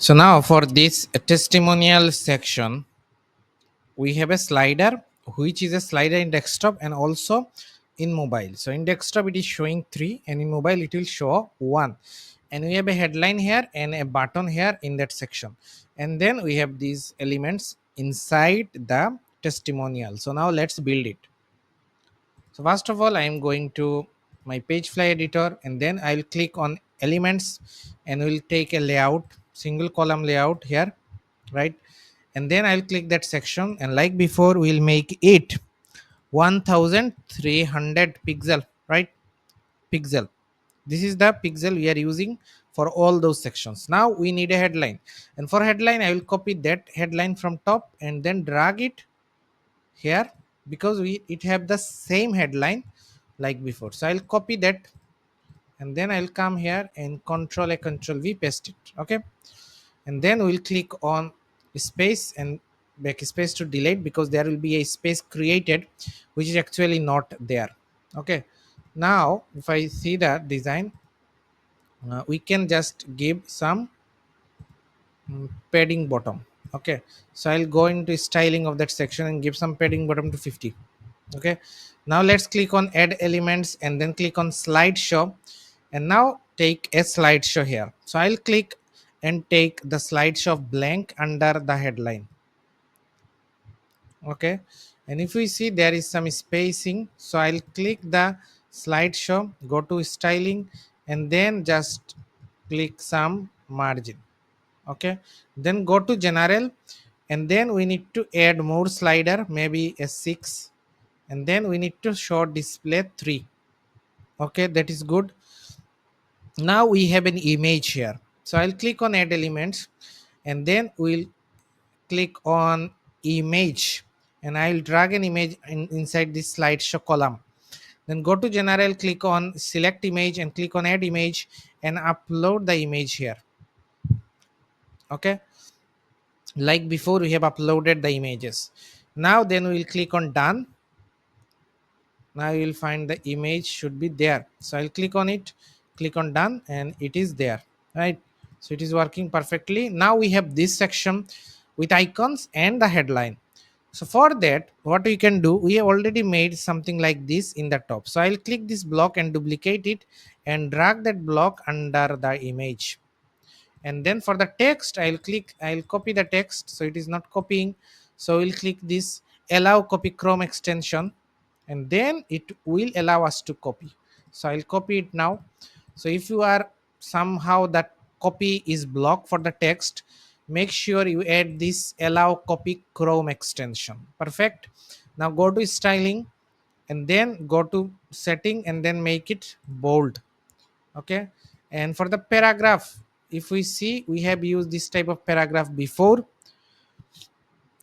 So now for this testimonial section, we have a slider which is a slider in desktop and also in mobile. So in desktop it is showing 3 and in mobile it will show 1. And we have a headline here and a button here in that section. And then we have these elements inside the testimonial. So now let's build it. So first of all, I am going to my Pagefly editor and then I'll click on elements and we'll take a layout, single column layout here, right? And then I'll click that section and like before, we'll make it 1300 pixel, right? Pixel. This is the pixel we are using for all those sections. Now we need a headline, and for headline, I will copy that headline from top and then drag it here because we it have the same headline like before. So I'll copy that and then I'll come here and control V paste it. Okay, and then we'll click on space and backspace to delete because there will be a space created which is actually not there. Okay, now if I see the design, we can just give some padding bottom. Okay, so I'll go into styling of that section and give some padding bottom to 50. Okay, now let's click on add elements and then click on slideshow, and now take a slideshow here. So I'll click and take the slideshow blank under the headline. Okay, and if we see there is some spacing, so I'll click the slideshow, go to styling and then just click some margin. Okay, then go to general and then we need to add more slider, maybe a 6, and then we need to show display 3. Okay, that is good. Now we have an image here, so I'll click on add elements and then we'll click on image and I'll drag an image inside this slideshow column. Then go to general, click on select image and click on add image and upload the image here. Okay, like before we have uploaded the images. Now then we'll click on done. Now you will find the image should be there, so I'll click on it, click on done and it is there, right? So it is working perfectly. Now we have this section with icons and the headline. So for that, what we can do, we have already made something like this in the top. So I'll click this block and duplicate it and drag that block under the image. And then for the text, I'll copy the text, so it is not copying. So we'll click this allow copy chrome extension and then it will allow us to copy. So I'll copy it now. So if you are somehow that copy is blocked for the text, make sure you add this allow copy chrome extension. Perfect. Now go to styling and then go to setting and then make it bold. Okay, and for the paragraph, if we see, we have used this type of paragraph before.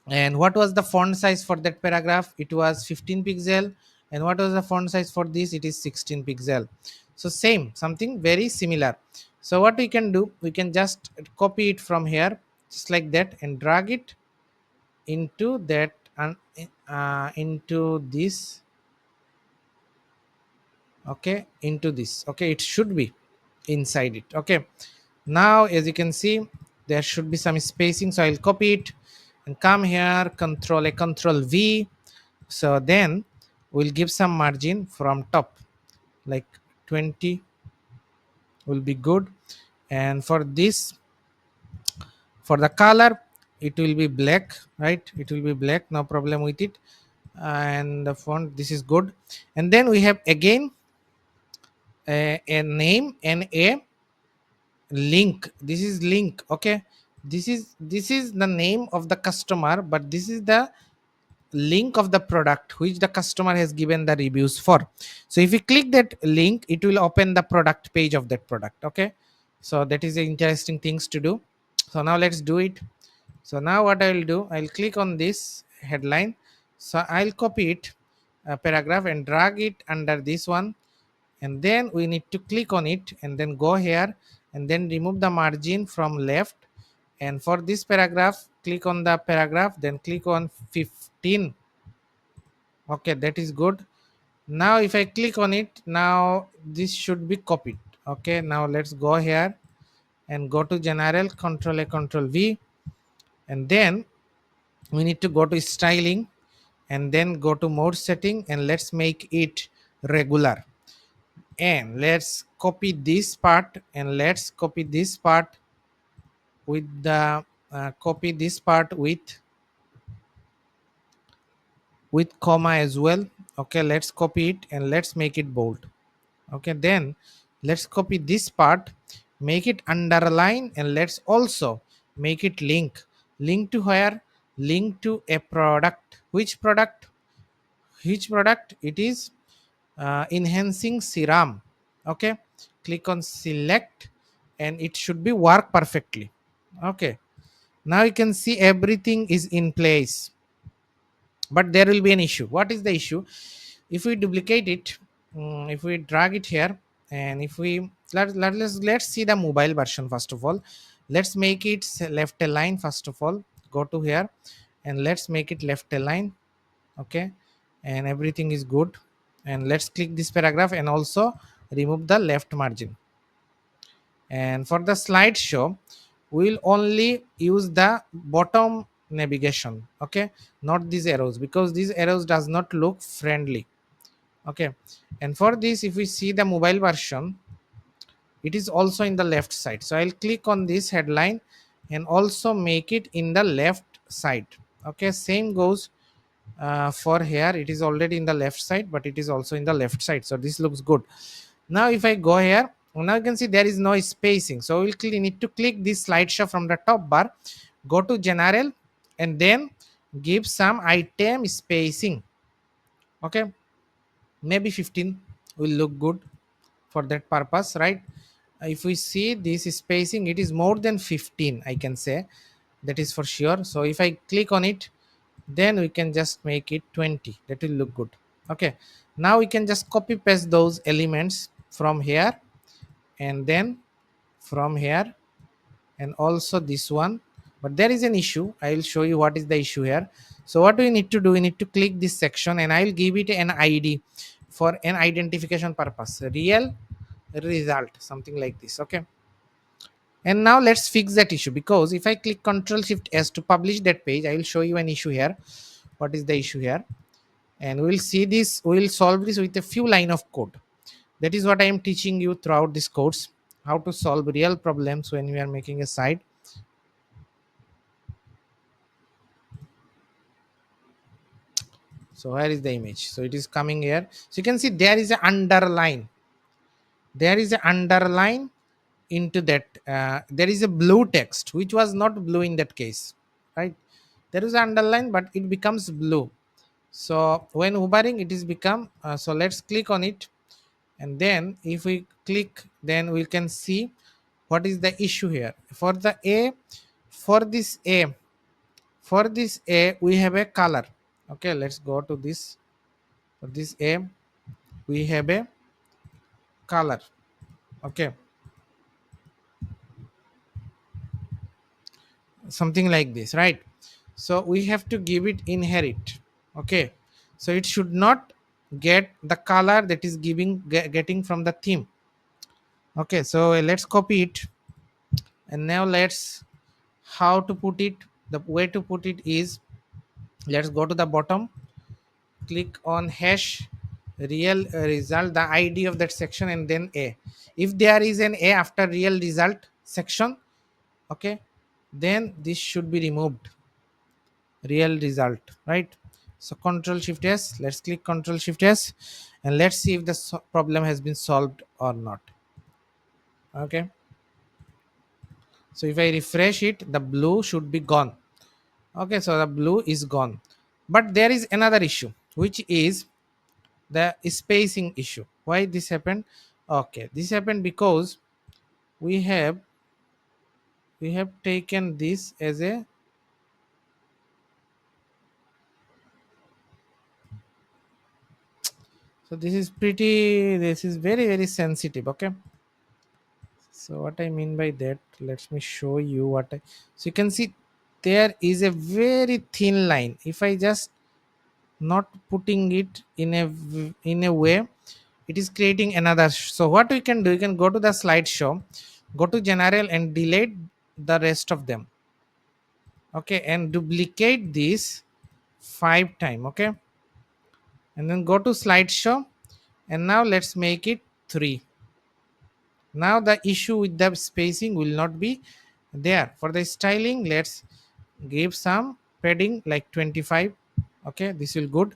And what was the font size for that paragraph? It was 15 pixel. And what was the font size for this? It is 16 pixel. So same, something very similar. So what we can do, we can just copy it from here just like that and drag it into that and into this. Okay, into this. Okay, it should be inside it. Okay, now as you can see, there should be some spacing, so I'll copy it and come here, control V. So then we'll give some margin from top, like 20 will be good. And for this, for the color, it will be black, right? It will be black, no problem with it. And the font, this is good. And then we have again a name and a link. This is link. Okay, this is the name of the customer, but this is the link of the product which the customer has given the reviews for. So if you click that link, it will open the product page of that product. Okay, so that is the interesting things to do. So now let's do it. So now what I will do, I'll click on this headline, so I'll copy it paragraph and drag it under this one, and then we need to click on it and then go here and then remove the margin from left. And for this paragraph, click on the paragraph, then click on 15. Okay, that is good. Now if I click on it, now this should be copied. Okay, now let's go here and go to general, control A, control V, and then we need to go to styling, and then go to mode setting, and let's make it regular. And let's copy this part, and let's copy this part with the copy this part with comma as well. Okay, let's copy it and let's make it bold. Okay, then let's copy this part, make it underline, and let's also make it link to where, link to a product. Which product it is? Enhancing serum. Okay, click on select, and it should be work perfectly. Okay, now you can see everything is in place, but there will be an issue. What is the issue? If we duplicate it, if we drag it here, and if we let's see the mobile version first of all. Let's make it left align first of all. Go to here, and let's make it left align. Okay, and everything is good. And let's click this paragraph and also remove the left margin. And for the slideshow, we'll only use the bottom navigation. Okay, not these arrows, because these arrows does not look friendly. Okay, and for this, if we see the mobile version, it is also in the left side. So I'll click on this headline and also make it in the left side. Okay, same goes for here. It is already in the left side, but it is also in the left side, so this looks good. Now if I go here, now you can see there is no spacing, so we'll need to click this slideshow from the top bar, go to general, and then give some item spacing. Okay, maybe 15 will look good for that purpose, right? If we see this spacing, it is more than 15, I can say, that is for sure. So if I click on it, then we can just make it 20. That will look good. Okay, now we can just copy paste those elements from here, and then from here, and also this one. But there is an issue. I will show you what is the issue here. So what do we need to do? We need to click this section, and I will give it an ID for an identification purpose, real result, something like this. Okay, and now let's fix that issue, because if I click Ctrl Shift S to publish that page, I will show you an issue here. What is the issue here? And we'll see this, we'll solve this with a few line of code. That is what I am teaching you throughout this course, how to solve real problems when we are making a site. So where is the image? So it is coming here. So you can see there is an underline. There is an underline into that. There is a blue text which was not blue in that case, right? There is an underline, but it becomes blue. So when hovering, it is become. So let's click on it, and then if we click, then we can see what is the issue here. For the A, for this A, for this A, we have a color. Okay, let's go to this. For this A, we have a color. Okay, something like this, right? So we have to give it inherit. Okay, so it should not get the color that is getting from the theme. Okay, so let's copy it, and now let's, how to put it, the way to put it is, let's go to the bottom, click on hash real result, the ID of that section, and then A. If there is an A after real result section, okay, then this should be removed, real result, right? So Control Shift S, let's click Control Shift S, and let's see if the problem has been solved or not. Okay, so if I refresh it, the blue should be gone. Okay, so the blue is gone, but there is another issue, which is the spacing issue. Why this happened? Okay, this happened because we have taken this as a, so this is very very sensitive. Okay, so what I mean by that, let me show you what I, so you can see there is a very thin line. If I just not putting it in a way, it is creating another. So what we can do, you can go to the slideshow, Go to general and delete the rest of them. Okay, and duplicate this 5 times. Okay, and then go to slideshow, and now let's make it 3. Now the issue with the spacing will not be there. For the styling, let's give some padding like 25. Okay, this will good.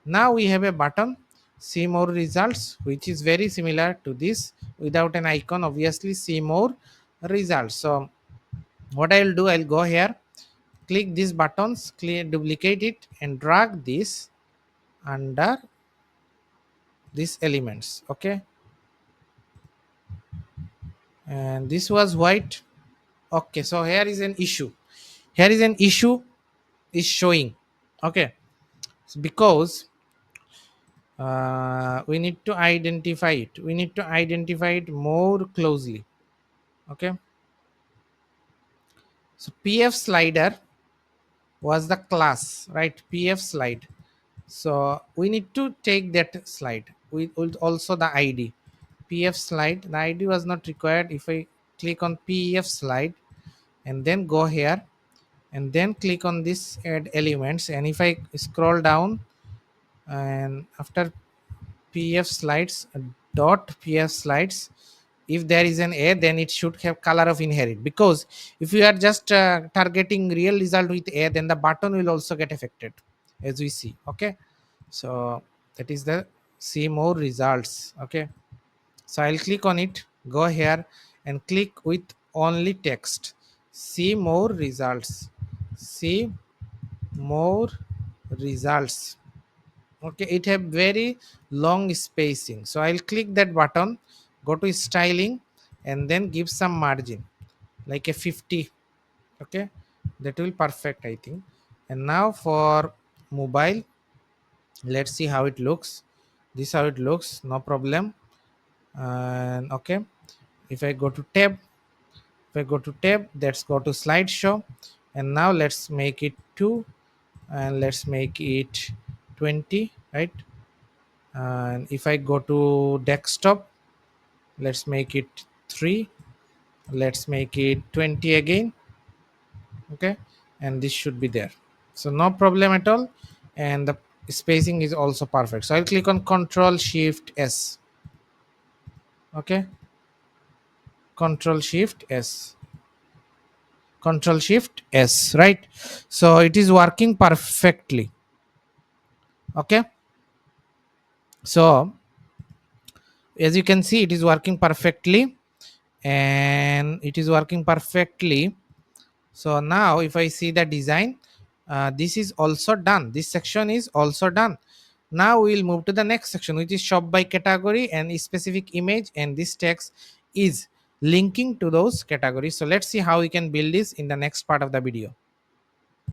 Now we have a button, see more results, which is very similar to this without an icon. Obviously, see more results. So what I'll do, I'll go here, click these buttons, clear, duplicate it, and drag this under these elements. Okay, and this was white. Okay, so here is an issue. Here is an issue is showing. Okay, because we need to identify it. We need to identify it more closely. Okay, so pf slider was the class, right? Pf slide. So we need to take that slide. We will also the id. Pf slide, the id was not required. If I click on pf slide and then go here and then click on this add elements, and if I scroll down, and after pf slides dot pf slides, if there is an a, then it should have color of inherit, because if you are just targeting real result with a, then the button will also get affected, as we see. Okay, so that is the see more results. Okay, so I'll click on it, go here and click with only text, see more results, see more results. Okay, it have very long spacing, so I'll click that button, go to styling, and then give some margin like a 50. Okay, that will perfect, I think. And now for mobile, let's see how it looks. This how it looks, no problem. And okay, if I go to tab, if I go to tab, let's go to slideshow, and now let's make it 2, and let's make it 20, right? And if I go to desktop, let's make it 3, let's make it 20 again. Okay, and this should be there, so no problem at all. And the spacing is also perfect, so I'll click on control shift s. Okay, control shift s, control shift s, right? So it is working perfectly. Okay, so as you can see, it is working perfectly, and it is working perfectly. So now if I see the design, this is also done, this section is also done. Now we will move to the next section, which is shop by category and a specific image, and this text is linking to those categories. So let's see how we can build this in the next part of the video.